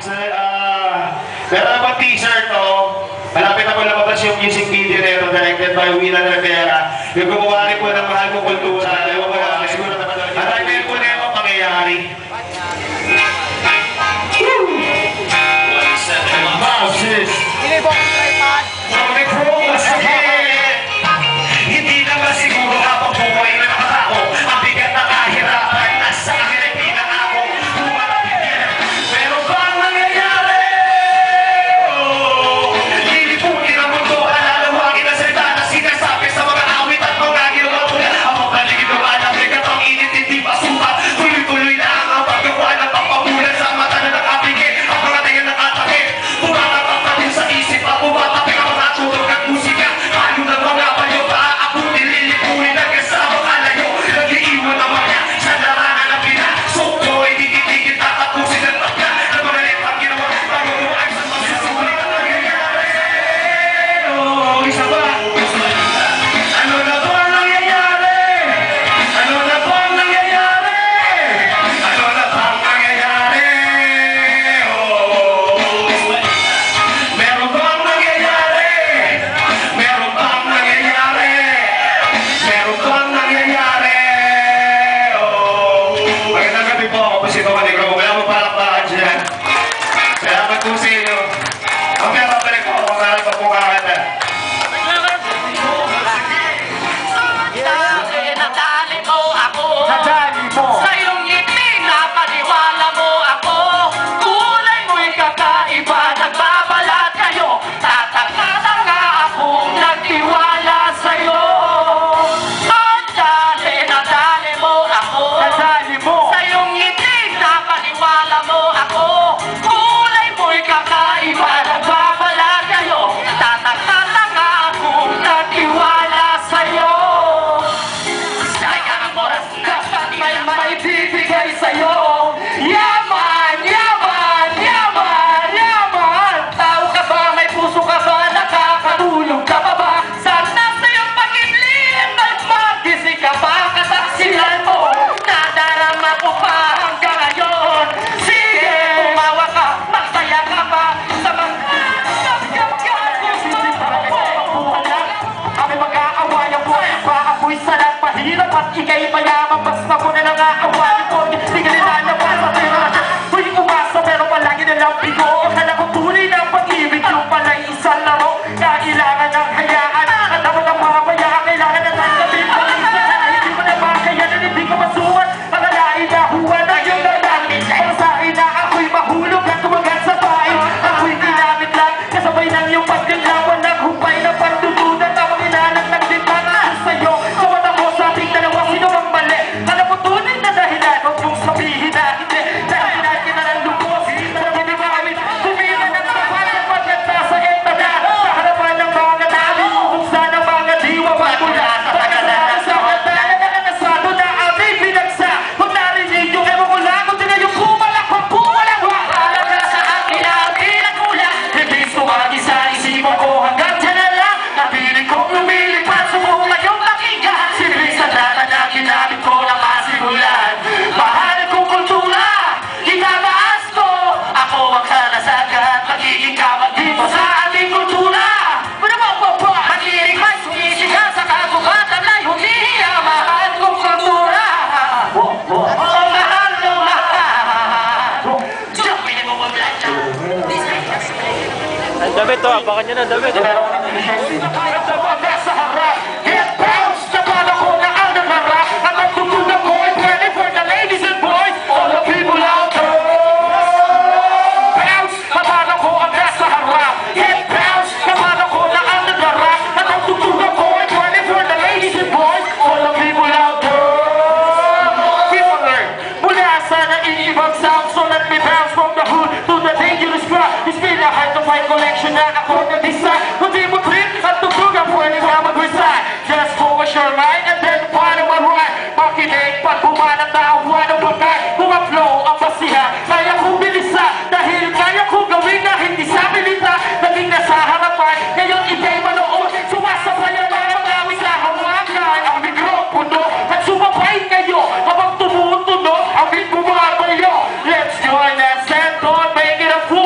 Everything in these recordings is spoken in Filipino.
Meron naman t-shirt to. Malapit na po lumabas yung music video nito directed by Willa Rivera. Yung gumawa rin po ng mahal kong kultura. Ewan ko lang, siguro naman. At ay meron po na yung pangyayari. Mouses! Hindi po ang tripod. May progress ahead! Hindi naman siguro habang buhay na nakatao. Ang bigat na kahirapan nasa akin ay pinangako. Humarapin pero bang nangyayari? Liliputin ang mundo, alalawagin ang salita na sinasabi sa mga awit at mga ginawa ko. Ang mga paligid ng alam, bigat ang init, hindi pasukat. Tuloy-tuloy na ang paggawa ng pampabulan sa mata na nakapigil. Ang mga tayo nakatakip. Tumatatak pa din sa isip at bumatapik ang mga tulog at musika. Halo ng mga bayo, paaabutin, lilipunin ang kasama kalayo. Nag-iiwan ang mga sa daranan ng pinasok ko. Hindi titigil tatapusin ang pagka ng mga letang ginawa. Bago mo ay sa masusulit ang nangyayari. Oh, isa ba? Ano na ba ang nangyayari? Ano na ba ang nangyayari? Ano na ba ang nangyayari? Oh, meron bang nangyayari? Meron bang nangyayari? Meron bang nangyayari? Oh, magandang gabi po ako po si Tony Negro. Wala mo palakpakan dyan. Salamat po sa inyo. Ang pinapabalik po ako kung saan pa po kakanta. Nadali mo ako. Nadali mo. Sa iyong ngiti, napaniwala mo ako. Kulay mo'y kakaiba, nagbabalat kayo. Tatakala nga akong nagtiwala sa'yo. Nadali mo ako. Nadali mo. Sa iyong ngiti, napaniwala mo ako. Kulay mo'y kakaiba, nagbabalat kayo. Tatakala nga akong nagtiwala sa'yo. May bibigay sa'yo. Yaman, yaman, yaman, yaman. Tao ka ba? May puso ka ba? Nakakatulog ka pa ba? Sana sa'yong pag-ibig nagmagising ka pa. Kataksilan mo, nadarama ko pa hanggang ngayon. Sige, tumawa ka, magsaya ka pa. Sa mga kami mag-aawayan po. Baka ako'y sanang mahirap at ika'y mayaman. Basta mo na nangaawayan ko. Di ka nilalabas sa pera. Tuwing umasa pero palagi na lang bigo. Akala ko tunay ng pag-ibig yung pala'y isang laro. Kailangan ng hayaan at dapat ang mamaya. Kailangan na tanggapin mo. Hindi mo na makayanan, hindi ka masuwan. Akalain na huwan na yung nalamin. Pasahin na ako'y mahulog at tumagat sa bahay. Ako'y ginamit lang kasabay ng iyong pagkalawan. Naghumpay na pagtutunan. Tamang inalang ng dintaan sa'yo. Sa mata mo sa ating dalawa, sino ang mali? Alam mo tunay na dahilan. Huwag mong sabihin na hindi. Dahil natin na ng lubos. Alam hindi ba kami kumila ng sapat at maganda sa entada. Sa harapan ng mga namin. Buksan ng mga diwa. Magmula sa tagalan. Sa hatalan na nasado na aming binagsa. Kung narinig yung ewan ko lang. Kung tingnan yung pumalak. Pumalak. Wala ka sa akin na pinagkulang. Hindi ko mag-isa isipan ko hanggang dyan na lang. Napiling kong lumilipad. Subok na yung pakinggan. Sinisan na na ginamit ko na masimulan. Mahal kong kultura. Itataas ko. Ako ang kalasagan. Magiging kawag dito sa ating kultura. Magiling man sumisigaw sa kagubatan na humihiya. Mahal kong kultura. Mahal ng mahal. Diyan, pwede mo mag-vlog siya. Ang damit to, apakan nyo na ang damit. Sa harap, hit bounce. Napala ko na ang naharap. At ang tutunan ko ay pwede for the ladies and boys. All the people out there. Bounce. Napala ko ang nasa harap. Hit bounce. Napala ko na ang naharap. At ang tutunan ko ay pwede for the ladies and boys. All the people out there. People learn. Mula sa naiibang sound. So let me bounce from the hood to the dangerous crowd. It's been a hard to find collection na ako nag-decide. Kung di mo trip at tutugan, pwede ka mag-resign. Just focus your mind and then paano mag-ride. Makinig pag bumanat na awan ng bagay. Kung ang flow ang basihan, kaya kong bilisa. Dahil kaya kong gawin na hindi sa milita. Naging nasa harapan, ngayon ikay manood. Sumasabay ang mga awit sa hawakan. Ang mikropono at sumabay kayo. Habang tumutunog, ang beat bumabayo. Let's join us and don't make it a fool.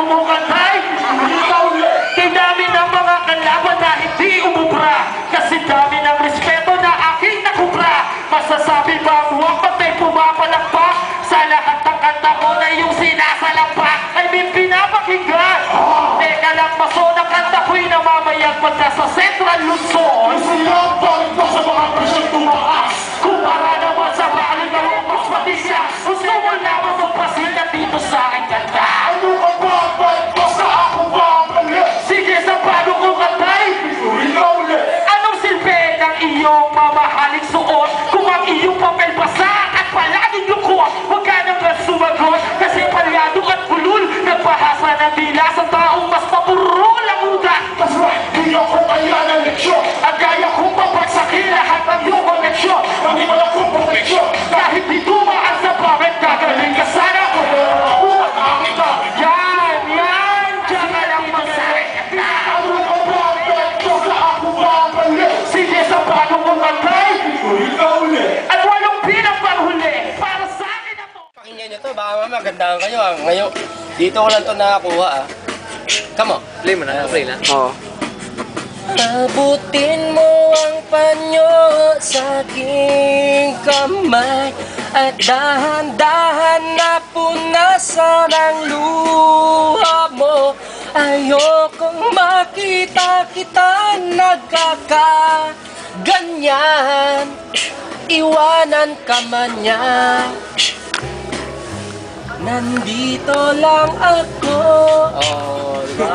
umukantay. Kay dami ng mga kalaban na hindi umubra. Kasi dami ng respeto na aking nakubra. Masasabi ba mo ang patay pumapalakpak? Sa lahat ng kanta ko na yung sinasalampak ay may pinapakinggan. Teka lang, maso ng kanta ko'y namamayag pagka sa Central Luzon. Silang balik mo sa mga presyong tumaas. Kumpara naman sa balik na mas pati siya. Gusto mo naman magpasikat dito sa aking kanta. Ano ka ba? Balik mo sa ako ba? Sige, sa paano ko katay? Anong silbi ng iyong mamahaling suot? Kung ang iyong papel basa at palaging lukot, huwag ka nang sumagot. Kasi palyado at bulul, nagpahasa ng dila sa taong mas mapurol ang utak. That's right, di ako kaya ng leksyon. Ang gaya kong papagsakin lahat ng iyong koneksyon. Ang wala kong proteksyon. Kahit di tumaan sa bakit gagaling ka sana. Yan, yan, diyan ka lang masakit. Ano ka ba? Ito sa ako ba? Sige, sa paano mo kantay? At walang pinagpanghuli para sa akin na to. Pakinggan nyo to, baka mamaya gandaan kayo ah. Ngayon, dito ko lang to nakakuha ah. Come on. Play mo na, play na. Oo. Abutin mo ang panyo sa aking kamay at dahan-dahan na punasan ang luha mo. Ayokong makita kita nagkakaganyan, iwanan ka man niya. Nandito lang ako. Oh, diba?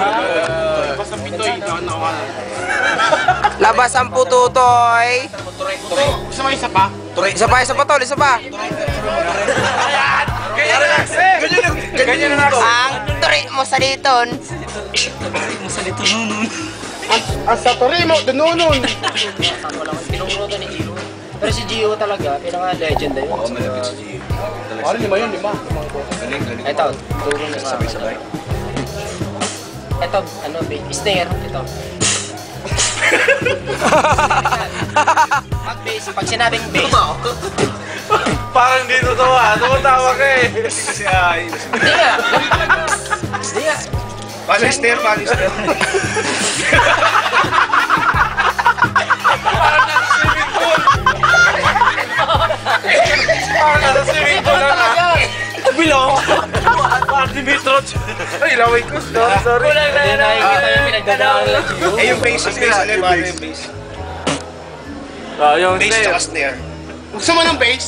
Labas ang pututoy. Gusto mo isa pa? Isa pa tol, isa pa. Ganyan na ako. Ang turi mo sa liton. Ang sa tori mo, dununun. Tinuro to ni Gio. Pero si Gio talaga, pinaka-legend na yun. Oo, malapit si Gio. Ano, lima. Ito, turo ni Sabay-sabay. Ito, ano, snare, ito. Pag bass, pag sinabing bass. Parang di totoo ah. Tumatawa ka eh. Hindi nga. Hindi nga. Palister. Parang nasa swimming pool lang ah. Bilong. Parang si Mitrot. Ay, laway ko. Sorry. Kulang na yun. Nakikita yung pinagdadaan nila Gio. Eh, yung bass, ano ba yung bass? Yung Bass snare. tsaka snare. Gusto mo ng bass?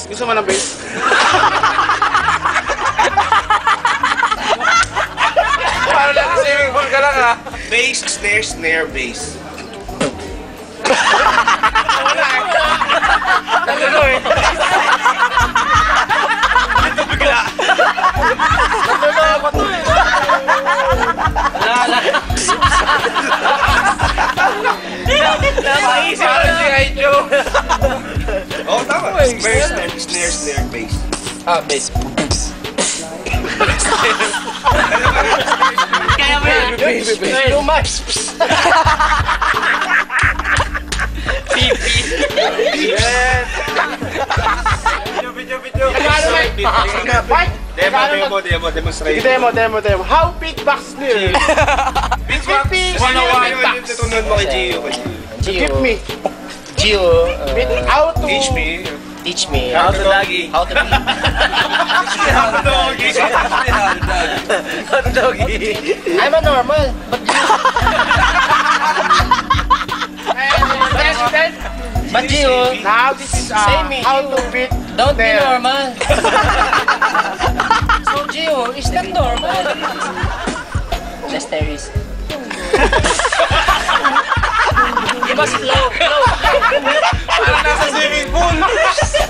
Parang nasa swimming pool ka lang ah. Bass, snare, bass. Ano eh? Napaisip ko si Aijo. Oo, tama. Snare, bass. Ah, bass. Kaya mo yan. Too much. Video. Demo, demonstrate. Demo. How beatbox nil? Beatbox. 101. Tutunan mo kay Gio. Give me. Gio, How to... teach me How to doggy. how to be. I'm a normal, but but Gio, Now this is Say me, how Gio. to beat don't be there. normal. So Gio, is that normal? Just there is. You must flow. Parang nasa swimming pool.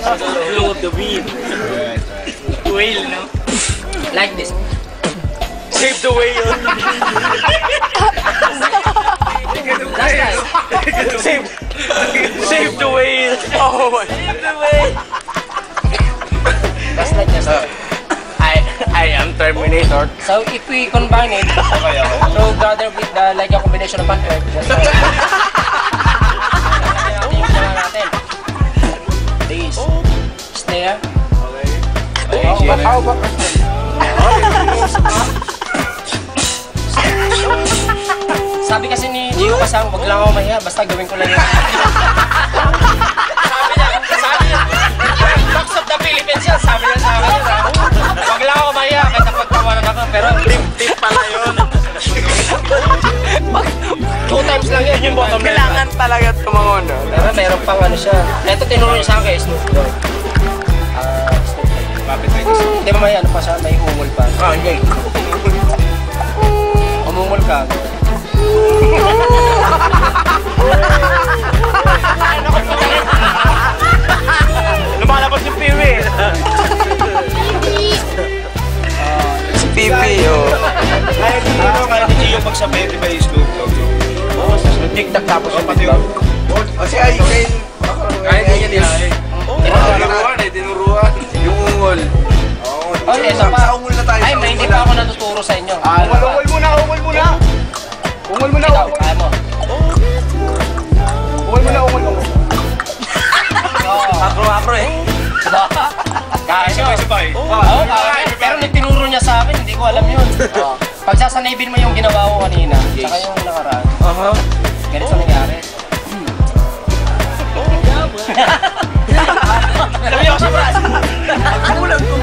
Flow of the wind. Whale, no? Like this. Save the whale. Last time. Save the whale. Oh my. Save the whale. Just like this. I am Terminator. So if we combine it, so gather with the like a combination of an earth, just like yung mga natin. This, snare. How about Gio kasama, wag lang ako mahiya, basta gawin ko lang yun. Sabi niya, Box of the Philippines yan, sabi niya sa akin yun ha. Wag lang ako mahiya, kahit napagtawanan ako, pero tip pala yun. 2 times lang yun yung bottom line. Kailangan talaga tumangon. Pero meron pang ano siya. Ito tinuro niya sa akin, Snoop Dogg. Hindi ba may ano pa siya, may umul pa. Okay. Umungol ka. Lumalabas yung piwi. Si Pipi, oh. Kaya ni Gio pagsabay, di ba yung Snoop Dogg? Oo, TikTok tapos yung Pati TikTok. Kasi ay, Kaya niya din. Tinuruan. yung ungol. Oh, ito pa. Ay, may hindi pa ako natuturo sa inyo. Ungol muna. Ungol muna. Ikaw, kaya mo. Ungol. Akro eh. Kaya nyo. Sabay. Oo, kaya. Pero nung tinuro niya sa akin, hindi ko alam yun. Pagsasanibin mo yung ginawa ko kanina, tsaka yung nakaraan. Ganito nangyari. Alam niyo ako sa Brad. Kulang ko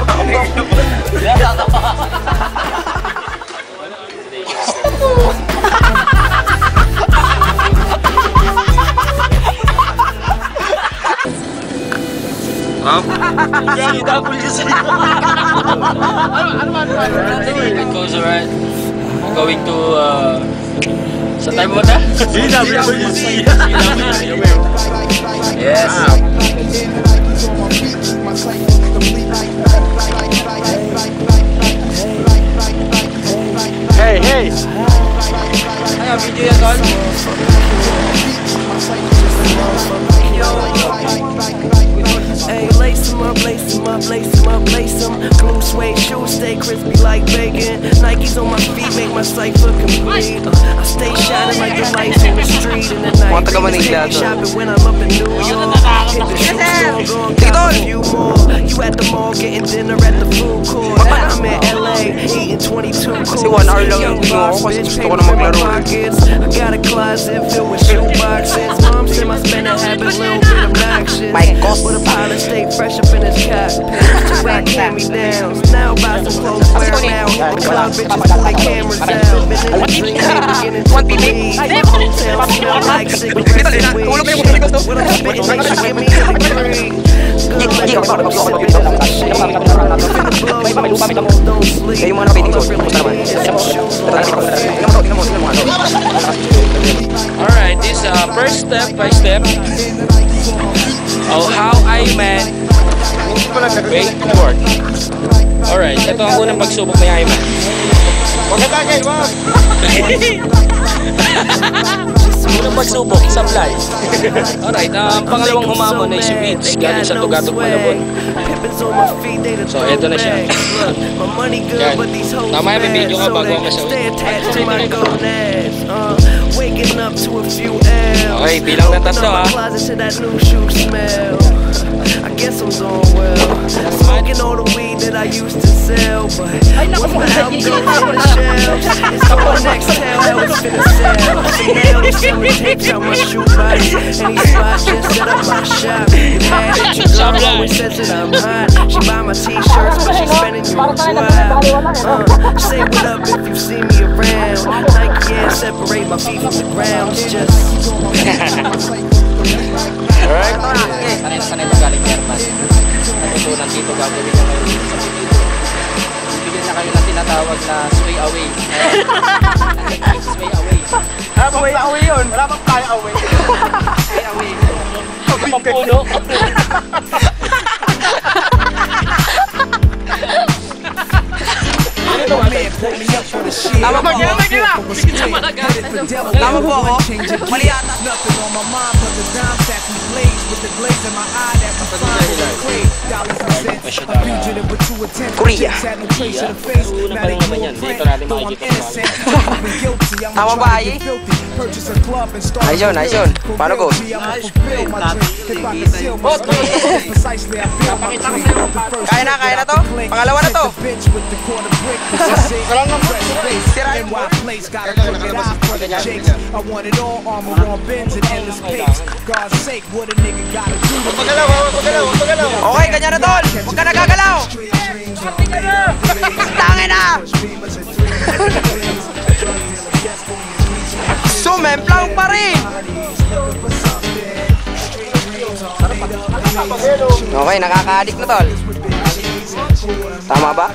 It goes alright. I'm going to sa tayo mo na? CWC. Yes. Hey. Ano, video yan tol? Hey, lace 'em up, lace 'em up, lace 'em up, lace 'em. Blue suede shoes stay crispy like bacon. Nikes on my feet make my cipher complete. I stay shining like the lights on the street in the night. Mga taga Manila to. Shopping when I'm up in New York. Hit the shoe store, go and cop a few more. You at the mall getting dinner at the food court. I'm in LA eating 22 Kasi 1 hour lang yung tingin ko kasi gusto ko na maglaro. I got a closet filled with shoe boxes. Mom said my spending habit a little bit obnoxious. But a pilot stay fresh up in his cockpit. Just like hand-me-downs. Now buy some clothes, wear them out. Hit the club, bitches pull their cameras out. Been in the dream, they beginning to believe. Hotel smell like cigarettes and weed. What I'm spitting, they should give me a degree. Good like I'm sipping in the shade. Finna blow, smoke, don't sleep. All I really need is some shoes on my feet. Alright, this is first step by step of how I man wakeboard. Alright, ito ang unang pagsubok ni Iman. Unang pagsubok, sablay. Alright, ang pangalawang humamon ay si Vince, galing sa Tugatog, Malabon. So, ito na siya. Yan. Mamaya may video ka bago ang masawin. Okay, bilang ng tatlo ha. I guess I'm doing well. Smoking all the weed that I used to sell, but once my album goes on the shelves, it's on next tail that was finna sell. So nail these selling tapes out my shoebox. Any spot just set up my shop. You mad at your girl always says that I'm hot. She buy my t-shirts, but she spending you a while. Say what up if you see me around. Nike and separate my feet from the ground. It's just. Alright. Sanay na galing German. Natutunan dito gagawin na ngayon sa video. Bigyan na kayo na tinatawag na sway away. Sway away. Sway away yun. Wala pang kaya away. Sway away. Pampuno. Tama po ako. Tama po ako. Mali yata. Una Korea. pa lang naman yan. Dito natin makikita Tama ba, Ayi? Nice yun, nice yun. Paano ko? Kaya na to? Pangalawa na to? Sirain mo. Okay, ganyan na tol. Huwag ka nagagalaw. Tangin na. Sumemplang pa rin. Okay, nakaka-addict na tol. Tama ba?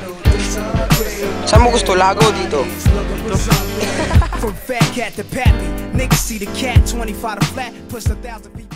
Saan mo gusto lago dito? From fat cat to pappy, niggas see the cat 25 to flat, push 1,000 people.